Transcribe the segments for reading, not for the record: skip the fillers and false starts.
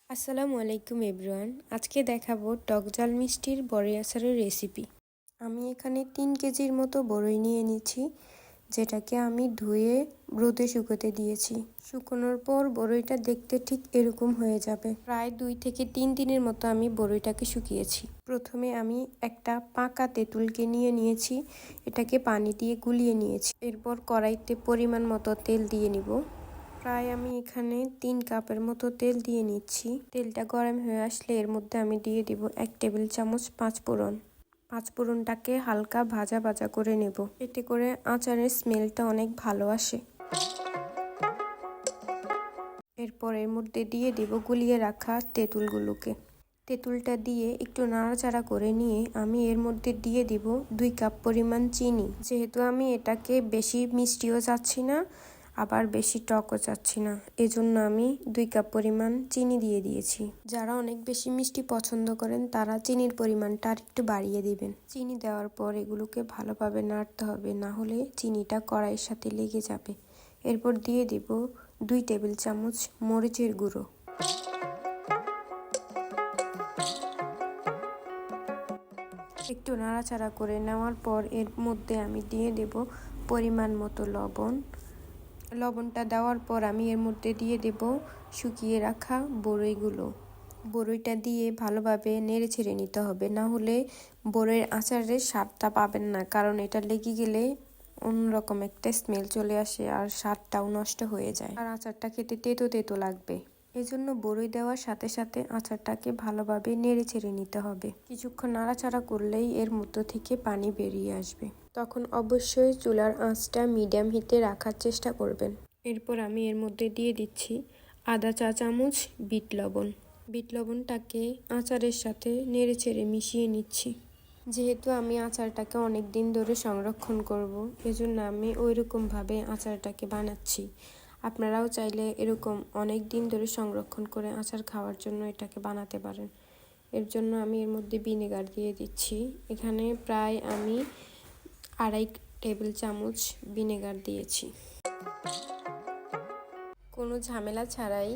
আসসালামু আলাইকুম এভরিওয়ান। আজকে দেখাবো টক ঝাল মিষ্টির বড়ই আচারের রেসিপি। আমি এখানে 3 কেজির মতো বড়ই নিয়ে নিচ্ছি, যেটাকে আমি ধুয়ে রোদে শুকোতে দিয়েছি। শুকোনোর পর বড়ইটা দেখতে ঠিক এরকম হয়ে যাবে। প্রায় 2 থেকে 3 দিনের মতো আমি বড়ইটাকে শুকিয়েছি। প্রথমে আমি একটা পাকা তেঁতুলকে নিয়েছি, এটাকে পানি দিয়ে গুলিয়ে নিয়েছি। এরপর কড়াইতে পরিমাণ মতো তেল দিয়ে নিব। প্রায় আমি এখানে 3 কাপের মতো তেল দিয়ে নিচ্ছি। তেলটা গরম হয়ে আসলে এর মধ্যে আমি দিয়ে দিব 1 টেবিল চামচ পাঁচফোড়ন। পাঁচফোড়নটাকে হালকা ভাজা ভাজা করে নেব, এতে করে আচারের স্মেলটা অনেক ভালো আসে। এরপর এর মধ্যে দিয়ে দিব গুলিয়ে রাখা তেঁতুলগুলোকে। তেঁতুলটা দিয়ে একটু নাড়াচাড়া করে নিয়ে আমি এর মধ্যে দিয়ে দিব 2 কাপ পরিমাণ চিনি। যেহেতু আমি এটাকে বেশি মিষ্টিও চাচ্ছি না, আবার বেশি টকও চাচ্ছি না, এজন্য আমি 2 কাপ পরিমাণ চিনি দিয়ে দিয়েছি। যারা অনেক বেশি মিষ্টি পছন্দ করেন তারা চিনির পরিমাণটা আর একটু বাড়িয়ে দিবেন। চিনি দেওয়ার পর এগুলোকে ভালোভাবে নাড়তে হবে, না হলে চিনিটা কড়াইয়ের সাথে লেগে যাবে। এরপর দিয়ে দিব 2 টেবিল চামচ মরিচের গুঁড়ো। একটু নাড়াচাড়া করে নেওয়ার পর এর মধ্যে আমি দিয়ে দেব পরিমাণ মতো লবণ। লবণটা দেওয়ার পর আমি এর মধ্যে দিয়ে দেব শুকিয়ে রাখা বড়ইগুলো। বড়ইটা দিয়ে ভালোভাবে নেড়ে ছেড়ে নিতে হবে, না হলে বড়ইয়ের আচারের স্বাদটা পাবেন না, কারণ এটা লেগে গেলে অন্যরকম একটা স্মেল চলে আসে আর স্বাদটাও নষ্ট হয়ে যায়, আর আচারটা খেতে তেতো তেতো লাগবে। এজন্য বড়ই দেওয়ার সাথে সাথে আচারটাকে ভালোভাবে নেড়ে ছেড়ে নিতে হবে। কিছুক্ষণ নাড়াচাড়া করলেই এর মধ্যে থেকে পানি বেরিয়ে আসবে। তখন অবশ্যই চুলার আঁচটা মিডিয়াম হিটে রাখার চেষ্টা করবেন। এরপর আমি এর মধ্যে দিয়ে দিচ্ছি আধা চা চামচ বিট লবণ। বিট লবণটাকে আচারের সাথে নেড়ে ছেড়ে মিশিয়ে নিচ্ছি। যেহেতু আমি আচারটাকে অনেক দিন ধরে সংরক্ষণ করব, এজন্য আমি ওইরকমভাবে আচারটাকে বানাচ্ছি। আপনারাও চাইলে এরকম অনেক দিন ধরে সংরক্ষণ করে আচার খাওয়ার জন্য এটাকে বানাতে পারেন। এর জন্য আমি এর মধ্যে ভিনেগার দিয়ে দিচ্ছি। এখানে প্রায় আমি 2.5 টেবিল চামচ ভিনেগার দিয়েছি। কোনো ঝামেলা ছাড়াই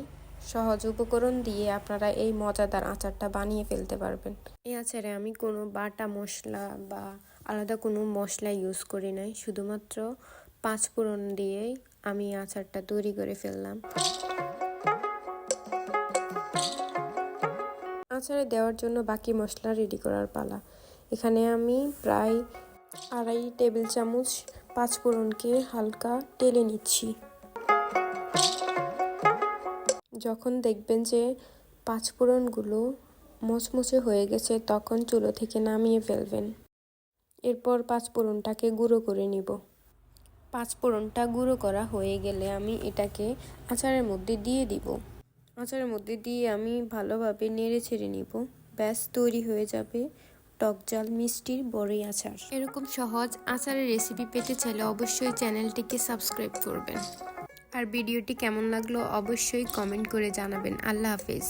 সহজ উপকরণ দিয়ে আপনারা এই মজাদার আচারটা বানিয়ে ফেলতে পারবেন। এই আচারে আমি কোনো বাটা মশলা বা আলাদা কোনো মশলা ইউজ করি নাই, শুধুমাত্র পাঁচফোড়ন দিয়েই আমি আচারটা তৈরি করে ফেললাম। আচারে দেওয়ার জন্য বাকি মশলা রেডি করার পালা। এখানে আমি প্রায় 2.5 টেবিল চামচ পাঁচফোড়নকে হালকা টেলে নিচ্ছি। যখন দেখবেন যে পাঁচফোড়নগুলো মচমচে হয়ে গেছে, তখন চুলো থেকে নামিয়ে ফেলবেন। এরপর পাঁচফোড়নটাকে গুঁড়ো করে নিব। পাঁচফোড়নটা গুঁড়ো করা হয়ে গেলে আমি এটাকে আচারের মধ্যে দিয়ে দিব। আচারের মধ্যে দিয়ে আমি ভালোভাবে নেড়ে ছেড়ে নিব। ব্যাস তৈরি হয়ে যাবে টক ঝাল মিষ্টির বড়ই আচার। এরকম সহজ আচারের রেসিপি পেতে চাইলে অবশ্যই চ্যানেলটিকে সাবস্ক্রাইব করবেন। আর ভিডিওটি কেমন লাগলো অবশ্যই কমেন্ট করে জানাবেন। আল্লাহ হাফেজ।